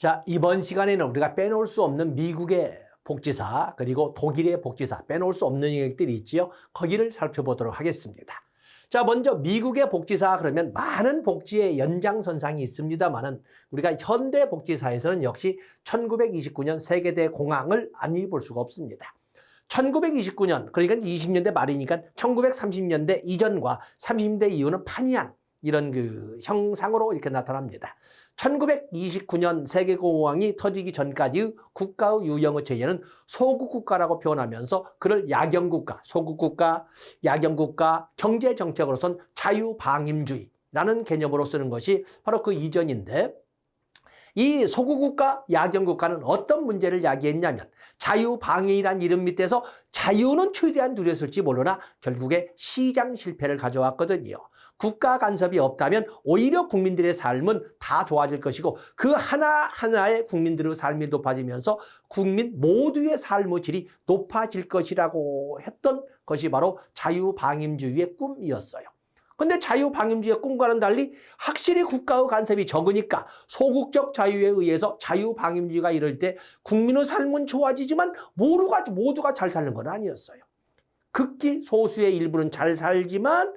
자, 이번 시간에는 우리가 빼놓을 수 없는 미국의 복지사 그리고 독일의 복지사 빼놓을 수 없는 영역들이 있지요. 거기를 살펴보도록 하겠습니다. 자, 먼저 미국의 복지사 그러면 많은 복지의 연장선상이 있습니다만은 우리가 현대 복지사에서는 역시 1929년 세계대 공황을 안 입을 수가 없습니다. 1929년 그러니까 20년대 말이니까 1930년대 이전과 30년대 이후는 판이한 이런 그 형상으로 이렇게 나타납니다. 1929년 세계공황이 터지기 전까지의 국가의 유형의 체제는 소국국가라고 표현하면서 그를 야경국가, 소국국가, 야경국가, 경제정책으로선 자유방임주의라는 개념으로 쓰는 것이 바로 그 이전인데 이 소국국가, 야경국가는 어떤 문제를 야기했냐면 자유방위란 이름 밑에서 자유는 최대한 누렸을지 모르나 결국에 시장 실패를 가져왔거든요. 국가 간섭이 없다면 오히려 국민들의 삶은 다 좋아질 것이고 그 하나하나의 국민들의 삶이 높아지면서 국민 모두의 삶의 질이 높아질 것이라고 했던 것이 바로 자유방임주의의 꿈이었어요. 근데 자유방임주의의 꿈과는 달리 확실히 국가의 간섭이 적으니까 소극적 자유에 의해서 자유방임주의가 이럴 때 국민의 삶은 좋아지지만 모두가 잘 사는 건 아니었어요. 극히 소수의 일부는 잘 살지만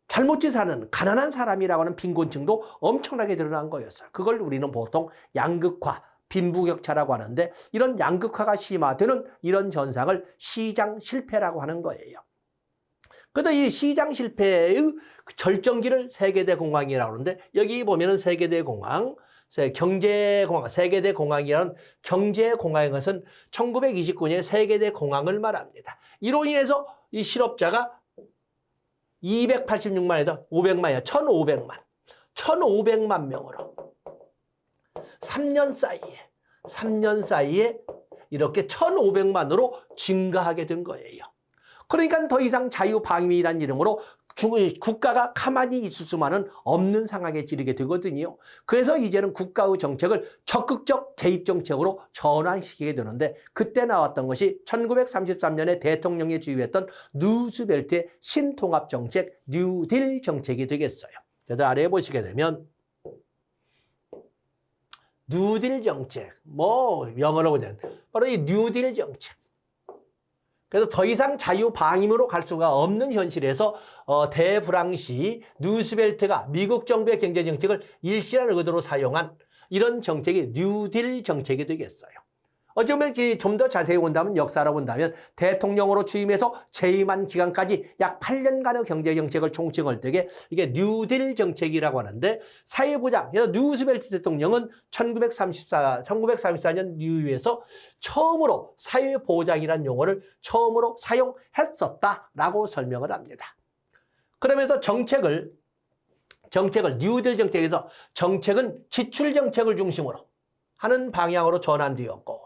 잘못지 사는 가난한 사람이라고 하는 빈곤층도 엄청나게 드러난 거였어요. 그걸 우리는 보통 양극화, 빈부격차라고 하는데 이런 양극화가 심화되는 이런 현상을 시장 실패라고 하는 거예요. 그런데 이 시장 실패의 절정기를 세계대 공황이라고 하는데 여기 보면은 세계대 공황, 경제공황, 세계대 공황이라는 경제공황의 것은 1929년 세계대 공황을 말합니다. 이로 인해서 이 실업자가 286만에서 500만이야. 1,500만 명으로 3년 사이에 이렇게 1,500만으로 증가하게 된 거예요. 그러니까 더 이상 자유방위라는 이름으로 국가가 가만히 있을 수만은 없는 상황에 지르게 되거든요. 그래서 이제는 국가의 정책을 적극적 개입 정책으로 전환시키게 되는데 그때 나왔던 것이 1933년에 대통령이 주의했던 루즈벨트의 신통합 정책, 뉴딜 정책이 되겠어요. 그래서 아래에 보시게 되면 뉴딜 정책, 영어로 보면 바로 이 뉴딜 정책. 그래서 더 이상 자유방임으로 갈 수가 없는 현실에서 대불황시 루스벨트가 미국 정부의 경제정책을 일시한 의도로 사용한 이런 정책이 뉴딜 정책이 되겠어요. 어쩌면 좀 더 자세히 본다면 역사로 본다면 대통령으로 취임해서 재임한 기간까지 약 8년간의 경제정책을 총칭할 때에 이게 뉴딜 정책이라고 하는데 사회보장, 그래서 루스벨트 대통령은 1934년 뉴욕에서 처음으로 사회보장이라는 용어를 처음으로 사용했었다라고 설명을 합니다. 그러면서 정책을 뉴딜 정책에서 정책은 지출 정책을 중심으로 하는 방향으로 전환되었고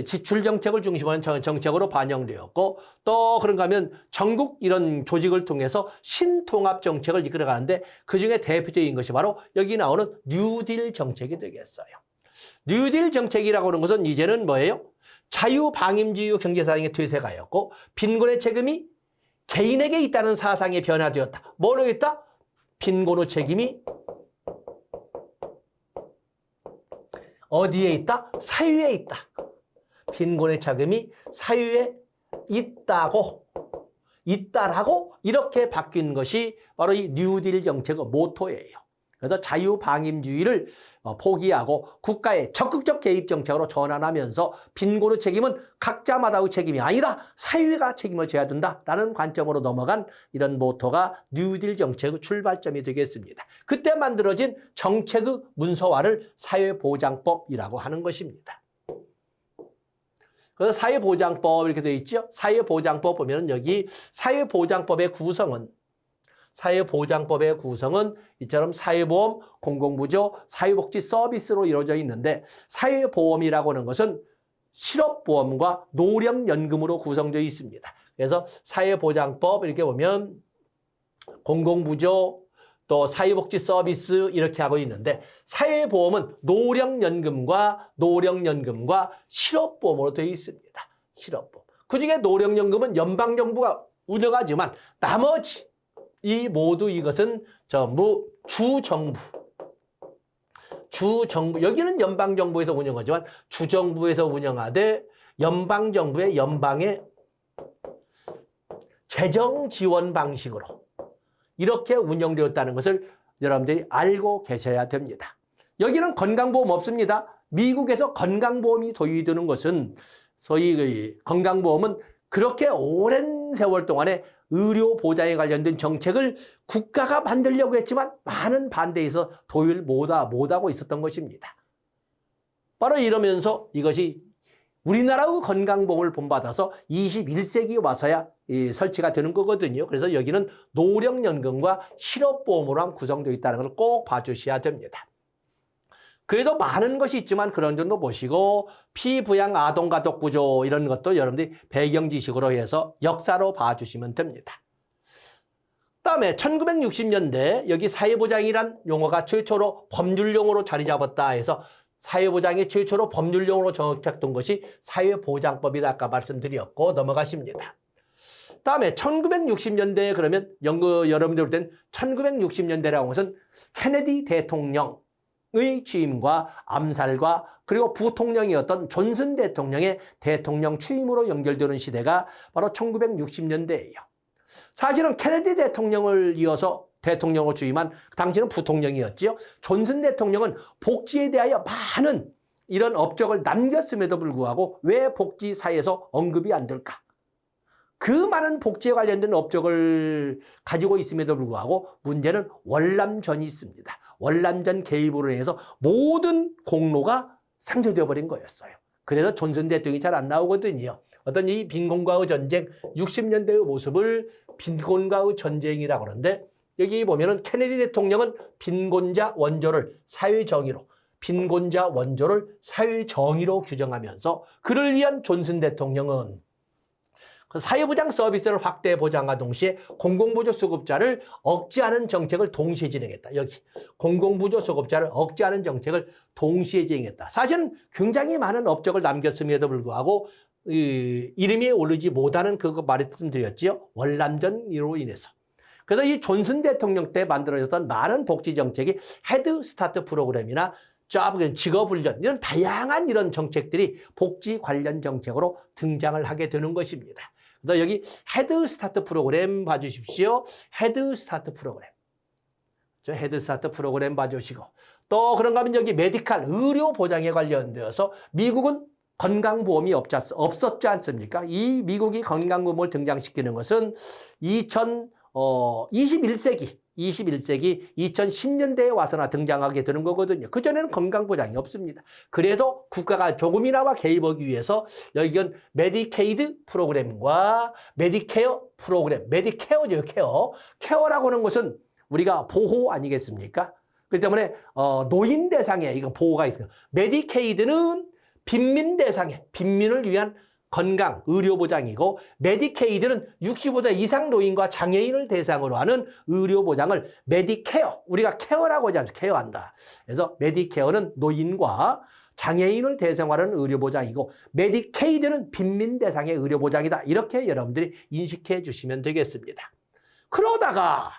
지출 정책을 중심으로 하는 정책으로 반영되었고 또 그런가 하면 전국 이런 조직을 통해서 신통합 정책을 이끌어가는데 그중에 대표적인 것이 바로 여기 나오는 뉴딜 정책이 되겠어요. 뉴딜 정책이라고 하는 것은 이제는 뭐예요? 자유방임주의 경제사상의 퇴색하였고 빈곤의 책임이 개인에게 있다는 사상이 변화되었다. 뭐로 있다? 빈곤의 책임이 어디에 있다? 사유에 있다. 빈곤의 자금이 사유에 있다라고 이렇게 바뀐 것이 바로 이 뉴딜 정책의 모토예요. 그래서 자유방임주의를 포기하고 국가의 적극적 개입 정책으로 전환하면서 빈곤의 책임은 각자마다의 책임이 아니다. 사회가 책임을 져야 된다라는 관점으로 넘어간 이런 모토가 뉴딜 정책의 출발점이 되겠습니다. 그때 만들어진 정책의 문서화를 사회보장법이라고 하는 것입니다. 그래서 사회보장법 이렇게 되어 있죠. 사회보장법 보면 여기 사회보장법의 구성은 이처럼 사회보험, 공공부조, 사회복지 서비스로 이루어져 있는데 사회보험이라고 하는 것은 실업보험과 노령연금으로 구성되어 있습니다. 그래서 사회보장법 이렇게 보면 공공부조, 또 사회복지 서비스 이렇게 하고 있는데 사회보험은 노령연금과 실업보험으로 되어 있습니다. 실업보험. 그중에 노령연금은 연방정부가 운영하지만 나머지 이 모두 이것은 전부 주정부 주정부, 여기는 연방정부에서 운영하지만 주정부에서 운영하되 연방정부의 연방의 재정 지원 방식으로 이렇게 운영되었다는 것을 여러분들이 알고 계셔야 됩니다. 여기는 건강보험 없습니다. 미국에서 건강보험이 도입되는 것은 소위 건강보험은 그렇게 오랜 세월 동안에 의료 보장에 관련된 정책을 국가가 만들려고 했지만 많은 반대에서 도입을 못하고 있었던 것입니다. 바로 이러면서 이것이 우리나라의 건강보험을 본받아서 21세기에 와서야 설치가 되는 거거든요. 그래서 여기는 노령연금과 실업보험으로 구성되어 있다는 걸 꼭 봐주셔야 됩니다. 그래도 많은 것이 있지만 그런 점도 보시고 피부양 아동가족 구조 이런 것도 여러분들이 배경 지식으로 해서 역사로 봐주시면 됩니다. 그다음에 1960년대 여기 사회보장이란 용어가 최초로 법률용어로 자리 잡았다 해서 사회보장이 최초로 법률용어로 정착된 것이 사회보장법이다 아까 말씀드렸고 넘어가십니다. 다음에 1960년대에 그러면 여러분들 볼 땐 1960년대라고 하는 것은 케네디 대통령의 취임과 암살과 그리고 부통령이었던 존슨 대통령의 대통령 취임으로 연결되는 시대가 바로 1960년대예요. 사실은 케네디 대통령을 이어서 대통령으로 취임한 당시는 부통령이었지요. 존슨 대통령은 복지에 대하여 많은 이런 업적을 남겼음에도 불구하고 왜 복지사에서 언급이 안 될까? 그 많은 복지에 관련된 업적을 가지고 있음에도 불구하고 문제는 월남전이 있습니다. 월남전 개입으로 인해서 모든 공로가 상쇄되어 버린 거였어요. 그래서 존슨 대통령이 잘 안 나오거든요. 어떤 이 빈곤과의 전쟁, 60년대의 모습을 빈곤과의 전쟁이라고 하는데 여기 보면은 케네디 대통령은 빈곤자 원조를 사회정의로, 빈곤자 원조를 사회정의로 규정하면서 그를 위한 존슨 대통령은 사회보장 서비스를 확대 보장과 동시에 공공부조 수급자를 억제하는 정책을 동시에 진행했다. 여기 공공부조 수급자를 억제하는 정책을 동시에 진행했다. 사실은 굉장히 많은 업적을 남겼음에도 불구하고 이름이 오르지 못하는 그거 말씀드렸지요. 월남전으로 인해서. 그래서 이 존슨 대통령 때 만들어졌던 많은 복지 정책이 헤드 스타트 프로그램이나 직업훈련 이런 다양한 이런 정책들이 복지 관련 정책으로 등장을 하게 되는 것입니다. 그래서 여기 헤드 스타트 프로그램 봐주십시오. 헤드 스타트 프로그램. 헤드 스타트 프로그램 봐주시고 또 그런가 하면 여기 메디칼 의료 보장에 관련되어서 미국은 건강보험이 없었지 않습니까? 이 미국이 건강보험을 등장시키는 것은 21세기 2010년대에 와서나 등장하게 되는 거거든요. 그전에는 건강보장이 없습니다. 그래도 국가가 조금이나마 개입하기 위해서 여기는 메디케이드 프로그램과 메디케어 프로그램, 메디케어죠, 케어. 케어라고 하는 것은 우리가 보호 아니겠습니까? 그렇기 때문에 노인 대상에 이거 보호가 있습니다. 메디케이드는 빈민 대상에, 빈민을 위한 건강, 의료보장이고 메디케이드는 65세 이상 노인과 장애인을 대상으로 하는 의료보장을 메디케어, 우리가 케어라고 하지 않죠. 케어한다. 그래서 메디케어는 노인과 장애인을 대상으로 하는 의료보장이고 메디케이드는 빈민 대상의 의료보장이다. 이렇게 여러분들이 인식해 주시면 되겠습니다. 그러다가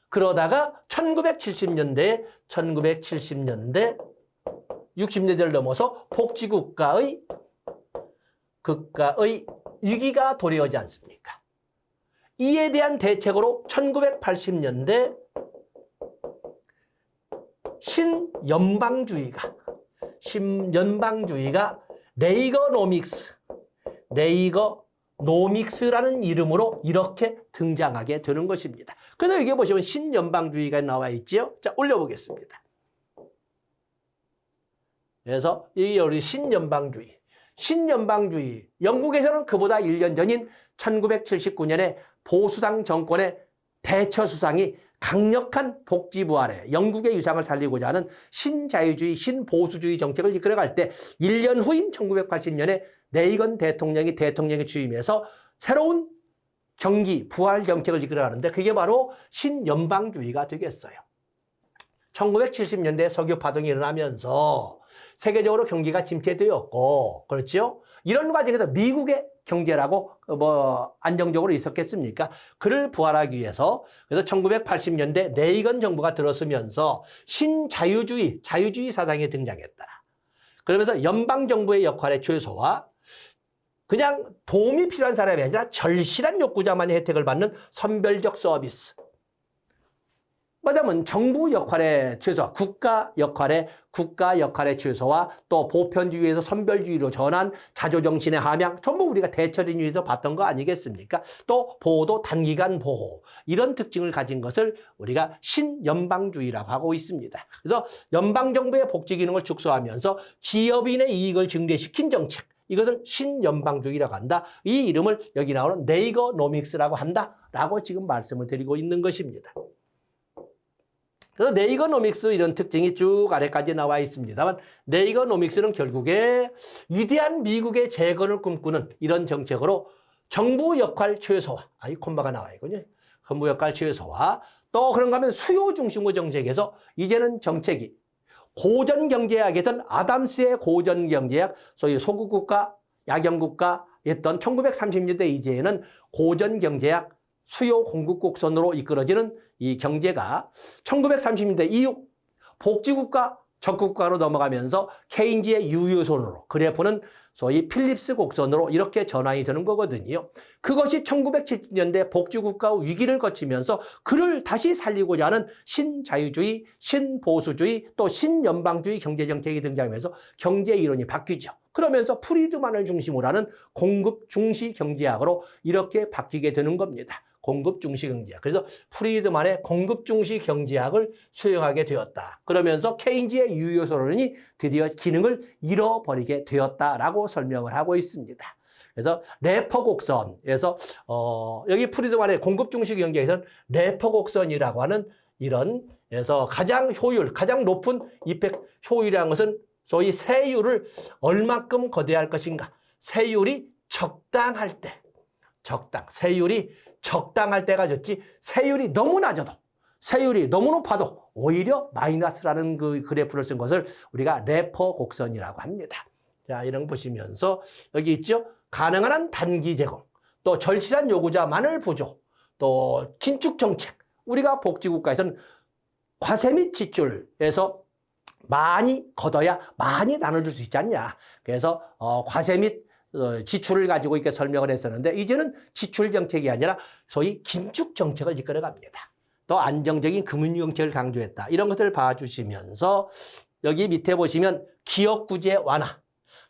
1970년대 60년대를 넘어서 복지국가의 위기가 도래하지 않습니까? 이에 대한 대책으로 1980년대 신연방주의가 레이거노믹스라는 이름으로 이렇게 등장하게 되는 것입니다. 그래서 여기 보시면 신연방주의가 나와 있지요. 자, 올려보겠습니다. 그래서 이 우리 신연방주의, 영국에서는 그보다 1년 전인 1979년에 보수당 정권의 대처 수상이 강력한 복지부 아래 영국의 유상을 살리고자 하는 신자유주의, 신보수주의 정책을 이끌어갈 때 1년 후인 1980년에 레이건 대통령이 취임해서 새로운 경기, 부활 정책을 이끌어가는데 그게 바로 신연방주의가 되겠어요. 1970년대 석유 파동이 일어나면서 세계적으로 경기가 침체되었고, 그렇죠? 이런 과정에서 미국의 경제라고 안정적으로 있었겠습니까? 그를 부활하기 위해서 그래서 1980년대 레이건 정부가 들어서면서 자유주의 사상이 등장했다. 그러면서 연방정부의 역할의 최소화, 그냥 도움이 필요한 사람이 아니라 절실한 욕구자만이 혜택을 받는 선별적 서비스. 뭐냐면 정부 역할의 최소화, 국가 역할의 최소화, 또 보편주의에서 선별주의로 전환, 자조정신의 함양, 전부 우리가 대처린주의에서 봤던 거 아니겠습니까? 또 보호도 단기간 보호, 이런 특징을 가진 것을 우리가 신연방주의라고 하고 있습니다. 그래서 연방정부의 복지 기능을 축소하면서 기업인의 이익을 증대시킨 정책, 이것을 신연방주의라고 한다. 이 이름을 여기 나오는 네이거노믹스라고 한다라고 지금 말씀을 드리고 있는 것입니다. 그래서 네이거노믹스 이런 특징이 쭉 아래까지 나와 있습니다만, 네이거노믹스는 결국에 위대한 미국의 재건을 꿈꾸는 이런 정책으로 정부 역할 최소화, 이 콤마가 나와 있군요. 정부 역할 최소화, 또 그런가 하면 수요 중심의 정책에서 이제는 정책이 고전경제학이던 아담스의 고전경제학, 소위 소국국가, 야경국가였던 1930년대 이제는 고전경제학, 수요 공급 곡선으로 이끌어지는 이 경제가 1930년대 이후 복지국가, 적국가로 넘어가면서 케인즈의 유효선으로, 그래프는 소위 필립스 곡선으로 이렇게 전환이 되는 거거든요. 그것이 1970년대 복지국가 위기를 거치면서 그를 다시 살리고자 하는 신자유주의, 신보수주의, 또 신연방주의 경제정책이 등장하면서 경제 이론이 바뀌죠. 그러면서 프리드만을 중심으로 하는 공급 중시 경제학으로 이렇게 바뀌게 되는 겁니다. 공급 중시 경제학. 그래서 프리드만의 공급 중시 경제학을 수용하게 되었다. 그러면서 케인즈의 유효선론이 드디어 기능을 잃어버리게 되었다라고 설명을 하고 있습니다. 그래서 레퍼 곡선에서 여기 프리드만의 공급 중시 경제에서는 레퍼 곡선이라고 하는 이런, 그래서 가장 높은 이펙트 효율이라는 것은 소위 세율을 얼마큼 거대할 것인가. 세율이 적당할 때, 세율이 적당할 때가 좋지, 세율이 너무 낮아도, 세율이 너무 높아도 오히려 마이너스라는 그 그래프를 쓴 것을 우리가 레퍼 곡선이라고 합니다. 자, 이런 거 보시면서 여기 있죠. 가능한 한 단기 제공, 또 절실한 요구자만을 부조, 또 긴축 정책. 우리가 복지국가에서는 과세 및 지출에서 많이 걷어야 많이 나눠줄 수 있지 않냐. 그래서 과세 및 지출을 가지고 이렇게 설명을 했었는데, 이제는 지출 정책이 아니라 소위 긴축 정책을 이끌어갑니다. 또 안정적인 금융정책을 강조했다. 이런 것들을 봐주시면서 여기 밑에 보시면 기업 구제 완화,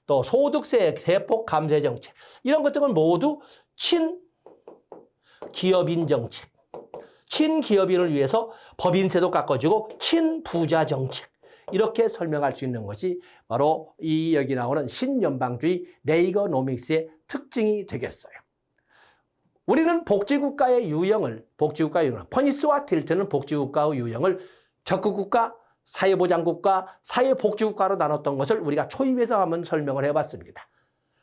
또 소득세 대폭 감세 정책, 이런 것들은 모두 친기업인 정책, 친기업인을 위해서 법인세도 깎아주고 친부자 정책, 이렇게 설명할 수 있는 것이 바로 이 여기 나오는 신연방주의 레이거노믹스의 특징이 되겠어요. 우리는 복지국가의 유형을, 퍼니스와 틸트는 복지국가의 유형을 적극국가, 사회보장국가, 사회복지국가로 나눴던 것을 우리가 초입에서 한번 설명을 해봤습니다.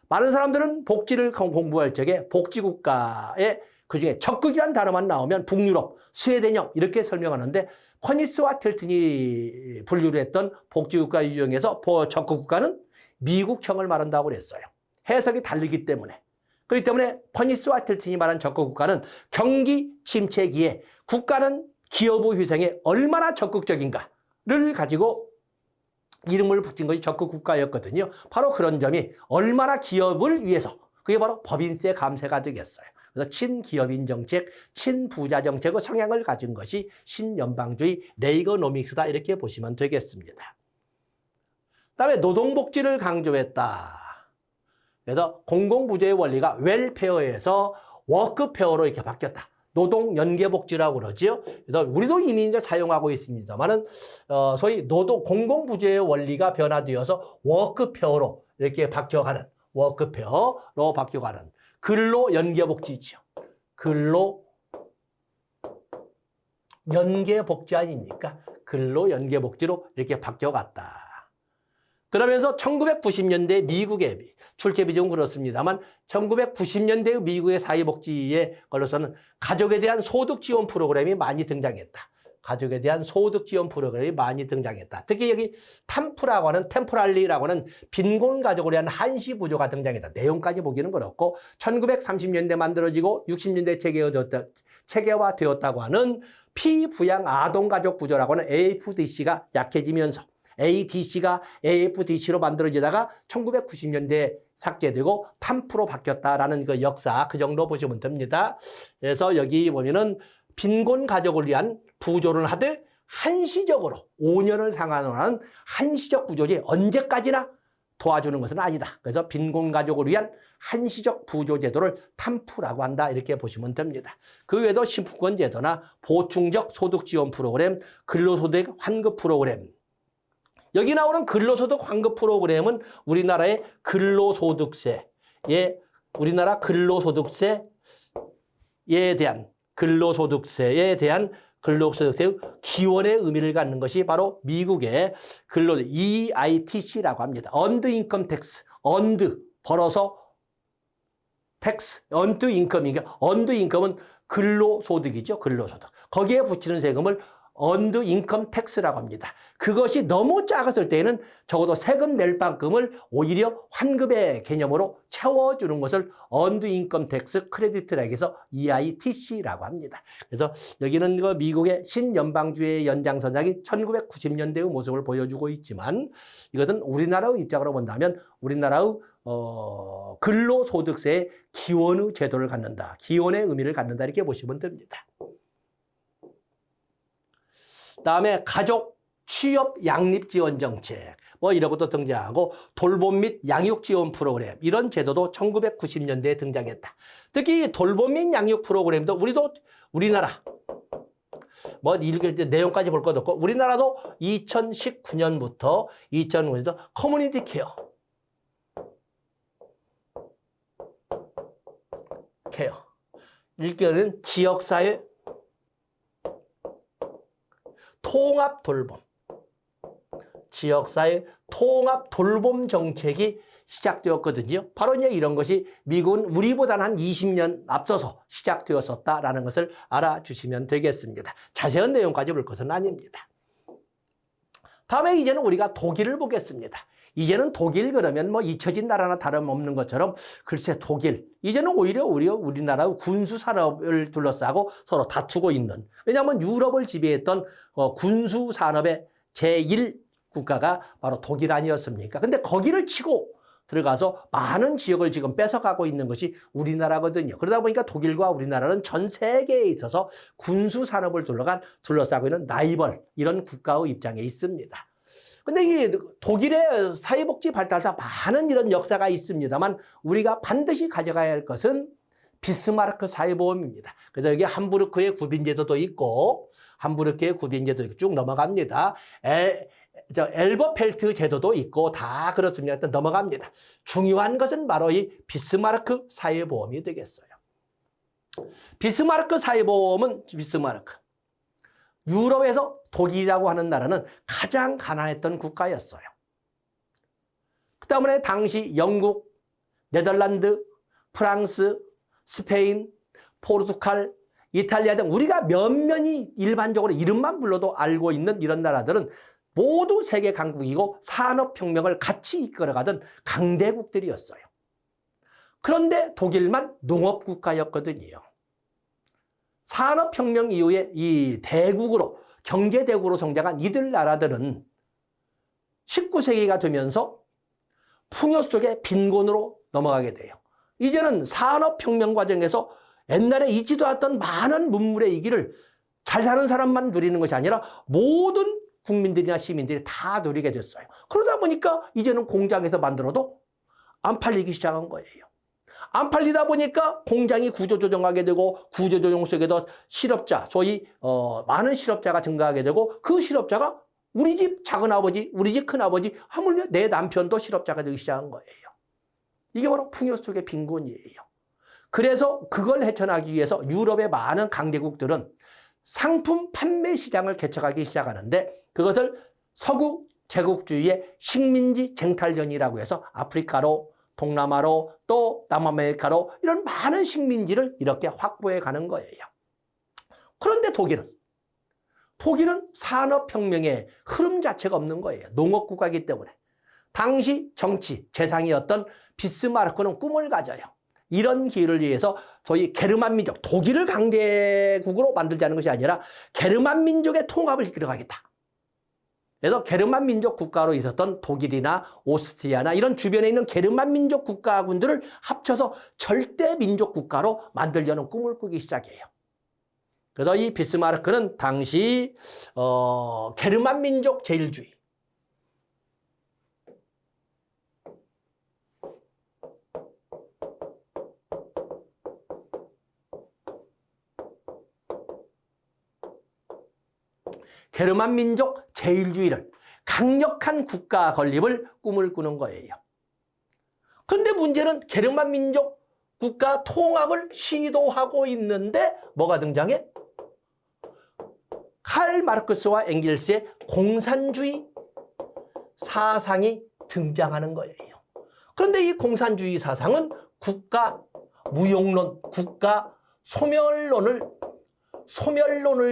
많은 사람들은 복지를 공부할 적에 복지국가의 그중에 적극이라는 단어만 나오면 북유럽, 스웨덴형 이렇게 설명하는데, 퍼니스와 틸튼이 분류를 했던 복지국가 유형에서 적극국가는 미국형을 말한다고 그랬어요. 해석이 다르기 때문에. 그렇기 때문에 퍼니스와 틸튼이 말한 적극국가는 경기 침체기에 국가는 기업의 희생에 얼마나 적극적인가를 가지고 이름을 붙인 것이 적극국가였거든요. 바로 그런 점이 얼마나 기업을 위해서, 그게 바로 법인세 감세가 되겠어요. 그래서 친기업인 정책, 친부자 정책의 성향을 가진 것이 신연방주의 레이거노믹스다, 이렇게 보시면 되겠습니다. 그다음에 노동복지를 강조했다. 그래서 공공부조의 원리가 웰페어에서 워크페어로 이렇게 바뀌었다. 노동연계복지라고 그러죠. 그래서 우리도 이미 이제 사용하고 있습니다만은 소위 공공부조의 원리가 변화되어서 워크페어로 이렇게 바뀌어가는, 워크페어로 바뀌어가는 근로연계복지죠. 근로연계복지 아닙니까? 근로연계복지로 이렇게 바뀌어갔다. 그러면서 1990년대 미국의 출제 비중은 그렇습니다만 1990년대 미국의 사회복지에 걸로서는 가족에 대한 소득 지원 프로그램이 많이 등장했다. 가족에 대한 소득 지원 프로그램이 많이 등장했다. 특히 여기 탐프라고 하는 템포랄리라고 하는 빈곤 가족을 위한 한시 구조가 등장했다. 내용까지 보기는 그렇고 1930년대 만들어지고 60년대 체계화되었다고 하는 피부양 아동가족 구조라고 하는 AFDC가 약해지면서 ADC가 AFDC로 만들어지다가 1990년대에 삭제되고 탐프로 바뀌었다라는 그 역사 그 정도 보시면 됩니다. 그래서 여기 보면은 빈곤 가족을 위한 부조를 하되 한시적으로 5년을 상한으로 하는 한시적 구조지 언제까지나 도와주는 것은 아니다. 그래서 빈곤 가족을 위한 한시적 부조 제도를 탐프라고 한다. 이렇게 보시면 됩니다. 그 외에도 신분권 제도나 보충적 소득 지원 프로그램, 근로소득 환급 프로그램. 여기 나오는 근로소득 환급 프로그램은 우리나라의 근로소득세에 우리나라 근로소득세에 대한 근로소득세 기원의 의미를 갖는 것이 바로 미국의 EITC라고 합니다. Earned Income Tax, earned 벌어서 텍스, earned income이니까 earned income은 근로소득이죠. 근로소득. 거기에 붙이는 세금을 earned income tax라고 합니다. 그것이 너무 작았을 때에는 적어도 세금 낼 만큼을 오히려 환급의 개념으로 채워주는 것을 earned income tax credit라고 해서 EITC라고 합니다. 그래서 여기는 그 미국의 신연방주의 연장선상이 1990년대의 모습을 보여주고 있지만 이것은 우리나라의 입장으로 본다면 우리나라의 근로소득세의 기원의 제도를 갖는다. 기원의 의미를 갖는다. 이렇게 보시면 됩니다. 다음에 가족 취업 양립 지원 정책 뭐 이런 것도 등장하고 돌봄 및 양육 지원 프로그램 이런 제도도 1990년대에 등장했다. 특히 돌봄 및 양육 프로그램도 우리나라 뭐 이렇게 내용까지 볼 것도 없고 우리나라도 2019년부터 2005년도 커뮤니티 케어 일개는 지역사회 통합 돌봄, 지역사회 통합 돌봄 정책이 시작되었거든요. 바로 이제 이런 것이 미국은 우리보다는 한 20년 앞서서 시작되었었다라는 것을 알아주시면 되겠습니다. 자세한 내용까지 볼 것은 아닙니다. 다음에 이제는 우리가 독일을 보겠습니다. 이제는 독일 그러면 뭐 잊혀진 나라나 다름없는 것처럼 글쎄 독일 이제는 오히려 우리나라의 군수 산업을 둘러싸고 서로 다투고 있는 왜냐하면 유럽을 지배했던 군수 산업의 제1 국가가 바로 독일 아니었습니까? 근데 거기를 치고 들어가서 많은 지역을 지금 뺏어가고 있는 것이 우리나라거든요. 그러다 보니까 독일과 우리나라는 전 세계에 있어서 군수 산업을 둘러싸고 있는 라이벌 이런 국가의 입장에 있습니다. 근데 이 독일의 사회복지 발달사 많은 이런 역사가 있습니다만 우리가 반드시 가져가야 할 것은 비스마르크 사회보험입니다. 그래서 여기 함부르크의 구빈제도도 있고 함부르크의 구빈제도 쭉 넘어갑니다. 엘버펠트 제도도 있고 다 그렇습니다. 일단 넘어갑니다. 중요한 것은 바로 이 비스마르크 사회보험이 되겠어요. 비스마르크 사회보험은 유럽에서 독일이라고 하는 나라는 가장 가난했던 국가였어요. 그 때문에 당시 영국, 네덜란드, 프랑스, 스페인, 포르투갈, 이탈리아 등 우리가 면면이 일반적으로 이름만 불러도 알고 있는 이런 나라들은 모두 세계 강국이고 산업혁명을 같이 이끌어가던 강대국들이었어요. 그런데 독일만 농업국가였거든요. 산업혁명 이후에 이 대국으로 경제대국으로 성장한 이들 나라들은 19세기가 되면서 풍요 속의 빈곤으로 넘어가게 돼요. 이제는 산업혁명 과정에서 옛날에 있지도 않았던 많은 문물의 이기를 잘 사는 사람만 누리는 것이 아니라 모든 국민들이나 시민들이 다 누리게 됐어요. 그러다 보니까 이제는 공장에서 만들어도 안 팔리기 시작한 거예요. 안 팔리다 보니까 공장이 구조조정하게 되고 구조조정 속에도 실업자, 소위 많은 실업자가 증가하게 되고 그 실업자가 우리 집 작은아버지, 우리 집 큰아버지, 하물며 내 남편도 실업자가 되기 시작한 거예요. 이게 바로 풍요 속의 빈곤이에요. 그래서 그걸 헤쳐나가기 위해서 유럽의 많은 강대국들은 상품 판매 시장을 개척하기 시작하는데 그것을 서구 제국주의의 식민지 쟁탈전이라고 해서 아프리카로 동남아로 또 남아메리카로 이런 많은 식민지를 이렇게 확보해 가는 거예요. 그런데 독일은 독일은 산업혁명의 흐름 자체가 없는 거예요. 농업국가이기 때문에. 당시 정치, 재상이었던 비스마르크는 꿈을 가져요. 이런 기회를 위해서 소위 게르만 민족, 독일을 강대국으로 만들자는 것이 아니라 게르만 민족의 통합을 이끌어가겠다. 그래서 게르만 민족 국가로 있었던 독일이나 오스트리아나 이런 주변에 있는 게르만 민족 국가군들을 합쳐서 절대 민족 국가로 만들려는 꿈을 꾸기 시작해요. 그래서 이 비스마르크는 당시 게르만 민족 제일주의, 게르만 민족 제일주의를 강력한 국가 건립을 꿈을 꾸는 거예요. 그런데 문제는 게르만 민족 국가 통합을 시도하고 있는데 뭐가 등장해? 칼 마르크스와 엥겔스의 공산주의 사상이 등장하는 거예요. 그런데 이 공산주의 사상은 국가 무용론, 국가 소멸론을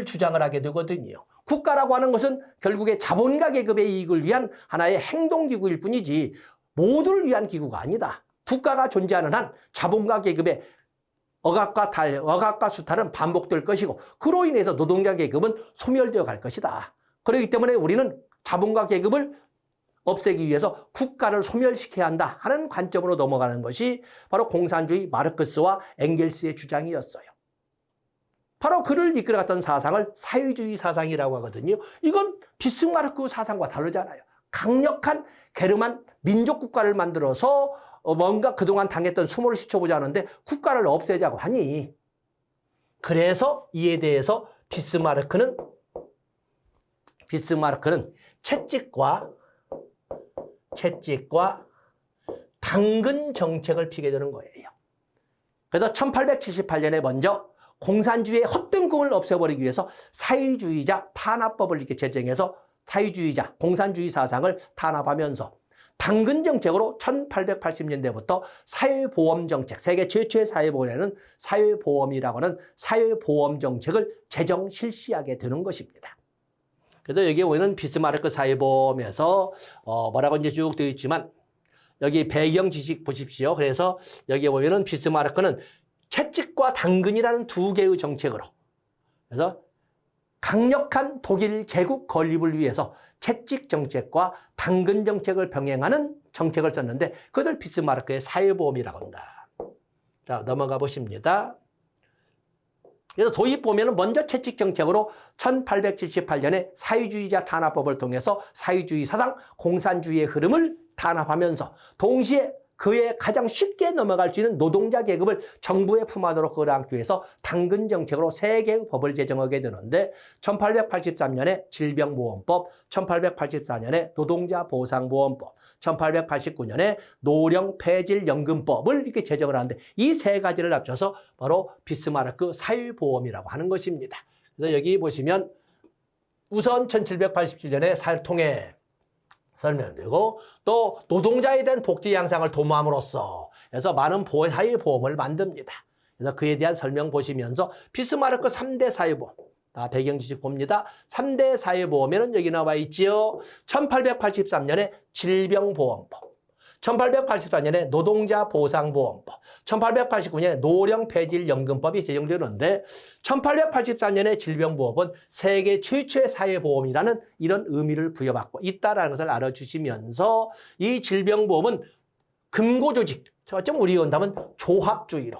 주장을 하게 되거든요. 국가라고 하는 것은 결국에 자본가 계급의 이익을 위한 하나의 행동기구일 뿐이지 모두를 위한 기구가 아니다. 국가가 존재하는 한 자본가 계급의 억압과 수탈은 반복될 것이고 그로 인해서 노동자 계급은 소멸되어 갈 것이다. 그렇기 때문에 우리는 자본가 계급을 없애기 위해서 국가를 소멸시켜야 한다 하는 관점으로 넘어가는 것이 바로 공산주의 마르크스와 엥겔스의 주장이었어요. 바로 그를 이끌어갔던 사상을 사회주의 사상이라고 하거든요. 이건 비스마르크 사상과 다르잖아요. 강력한 게르만 민족 국가를 만들어서 뭔가 그동안 당했던 수모를 씻어보자 하는데 국가를 없애자고 하니, 그래서 이에 대해서 비스마르크는 채찍과 당근 정책을 피게 되는 거예요. 그래서 1878년에 먼저 공산주의의 헛된 꿈을 없애버리기 위해서 사회주의자 탄압법을 이렇게 제정해서 사회주의자 공산주의 사상을 탄압하면서 당근 정책으로 1880년대부터 사회보험 정책, 세계 최초의 사회보험에는 사회보험이라고 하는 사회보험 정책을 제정 실시하게 되는 것입니다. 그래서 여기에 보면 비스마르크 사회보험에서 뭐라고 이제 쭉 되어 있지만 여기 배경 지식 보십시오. 그래서 여기에 보면은 비스마르크는 채찍과 당근이라는 두 개의 정책으로, 그래서 강력한 독일 제국 건립을 위해서 채찍 정책과 당근 정책을 병행하는 정책을 썼는데 그것을 비스마르크의 사회보험이라고 한다. 자, 넘어가 보십니다. 그래서 도입보험에는 먼저 채찍 정책으로 1878년에 사회주의자 탄압법을 통해서 사회주의 사상, 공산주의의 흐름을 탄압하면서 동시에 그에 가장 쉽게 넘어갈 수 있는 노동자 계급을 정부의 품 안으로 끌어안기 위해서 당근 정책으로 3개의 법을 제정하게 되는데 1883년에 질병보험법, 1884년에 노동자보상보험법, 1889년에 노령폐질연금법을 이렇게 제정을 하는데 이 3가지를 합쳐서 바로 비스마르크 사회보험이라고 하는 것입니다. 그래서 여기 보시면 우선 1787년에 사회통해 설명되고 또 노동자에 대한 복지 향상을 도모함으로써 그래서 많은 사회보험을 만듭니다. 그래서 그에 대한 설명 보시면서 비스마르크 3대 사회보험, 배경 지식 봅니다. 3대 사회보험에는 여기 나와 있지요. 1883년에 질병보험법, 1884년에 노동자보상보험법, 1889년에 노령폐질연금법이 제정되는데 1884년에 질병보험은 세계 최초의 사회보험이라는 이런 의미를 부여받고 있다는 것을 알아주시면서 이 질병보험은 금고조직, 좀 우리 온다면 조합주의로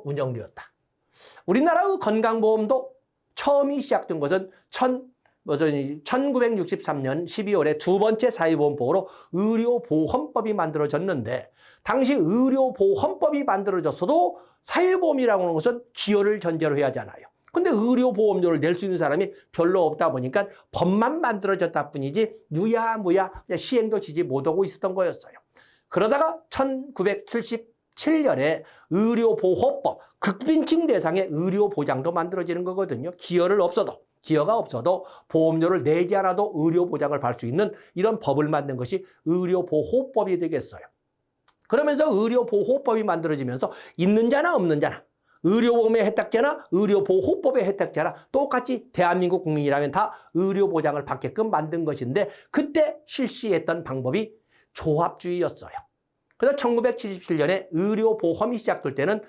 운영되었다. 우리나라의 건강보험도 처음이 시작된 것은 1963년 12월에 두 번째 사회보험법으로 의료보험법이 만들어졌는데 당시 의료보험법이 만들어졌어도 사회보험이라고 하는 것은 기여를 전제로 해야 하잖아요. 근데 의료보험료를 낼 수 있는 사람이 별로 없다 보니까 법만 만들어졌다 뿐이지 유야무야 시행도 지지 못하고 있었던 거였어요. 그러다가 1977년에 의료보호법, 극빈층 대상의 의료보장도 만들어지는 거거든요. 기여가 없어도 보험료를 내지 않아도 의료보장을 받을 수 있는 이런 법을 만든 것이 의료보호법이 되겠어요. 그러면서 의료보호법이 만들어지면서 있는 자나 없는 자나 의료보험의 혜택자나 의료보호법의 혜택자나 똑같이 대한민국 국민이라면 다 의료보장을 받게끔 만든 것인데 그때 실시했던 방법이 조합주의였어요. 그래서 1977년에 의료보험이 시작될 때는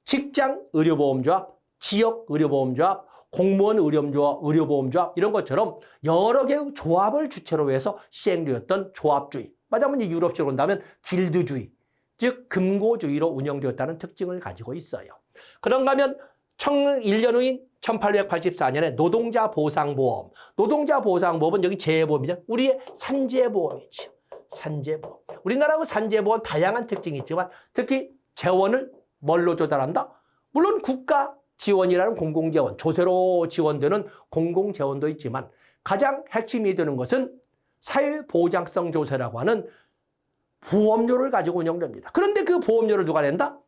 직장의료보험조합, 지역의료보험조합, 공무원 의료보험조합 이런 것처럼 여러 개의 조합을 주체로 해서 시행되었던 조합주의. 맞아면 유럽식으로 본다면 길드주의, 즉 금고주의로 운영되었다는 특징을 가지고 있어요. 그런가 하면 1년 후인 1884년에 노동자보상보험. 노동자보상보험은 여기 재해보험이죠. 우리의 산재보험이죠. 산재보험. 우리나라의 산재보험 다양한 특징이 있지만 특히 재원을 뭘로 조달한다? 물론 국가 지원이라는 공공재원, 조세로 지원되는 공공재원도 있지만 가장 핵심이 되는 것은 사회보장성 조세라고 하는 보험료를 가지고 운영됩니다. 그런데 그 보험료를 누가 낸다?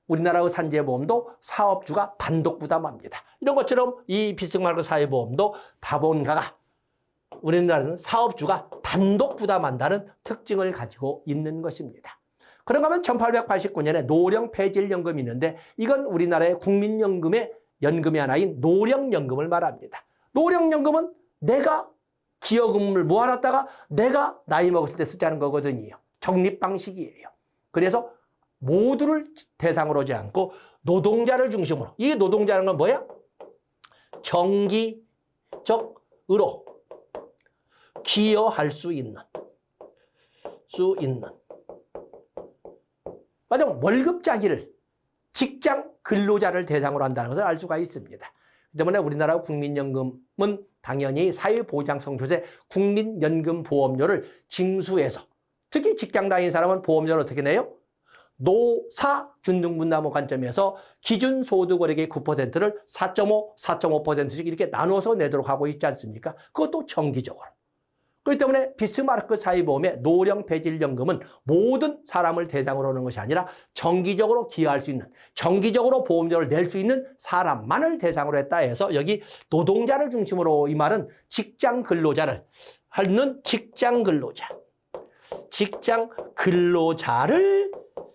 우리나라의 산재보험도 사업주가 단독 부담합니다. 이런 것처럼 이 비스마르크 사회보험도 다본가가 우리나라는 사업주가 단독 부담한다는 특징을 가지고 있는 것입니다. 그런가 하면 1889년에 노령폐질연금이 있는데 이건 우리나라의 국민연금의 연금의 하나인 노령연금을 말합니다. 노령연금은 내가 기여금을 모아놨다가 내가 나이 먹었을 때 쓰자는 거거든요. 적립방식이에요. 그래서 모두를 대상으로 하지 않고 노동자를 중심으로. 이 노동자는 건 뭐야? 정기적으로 기여할 수 있는. 맞아, 월급자기를 직장 근로자를 대상으로 한다는 것을 알 수가 있습니다. 때문에 우리나라 국민연금은 당연히 사회보장성 조세 국민연금보험료를 징수해서 특히 직장 다니는 사람은 보험료를 어떻게 내요? 노사균등분담의 관점에서 기준소득월액의 9%를 4.5, 4.5%씩 이렇게 나눠서 내도록 하고 있지 않습니까? 그것도 정기적으로. 그렇기 때문에 비스마르크 사회보험의 노령폐질연금은 모든 사람을 대상으로 하는 것이 아니라 정기적으로 기여할 수 있는, 정기적으로 보험료를 낼 수 있는 사람만을 대상으로 했다 해서 여기 노동자를 중심으로 이 말은 직장 근로자를 하는 직장 근로자를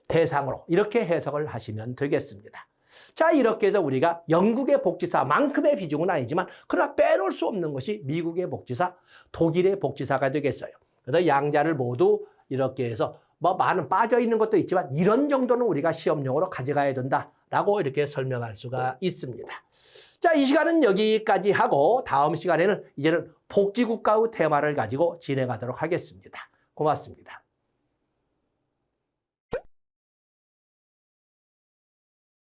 대상으로 이렇게 해석을 하시면 되겠습니다. 자, 이렇게 해서 우리가 영국의 복지사만큼의 비중은 아니지만 그러나 빼놓을 수 없는 것이 미국의 복지사, 독일의 복지사가 되겠어요. 그래서 양자를 모두 이렇게 해서 뭐 많은 빠져있는 것도 있지만 이런 정도는 우리가 시험용으로 가져가야 된다라고 이렇게 설명할 수가 있습니다. 자, 이 시간은 여기까지 하고 다음 시간에는 이제는 복지국가의 테마를 가지고 진행하도록 하겠습니다. 고맙습니다.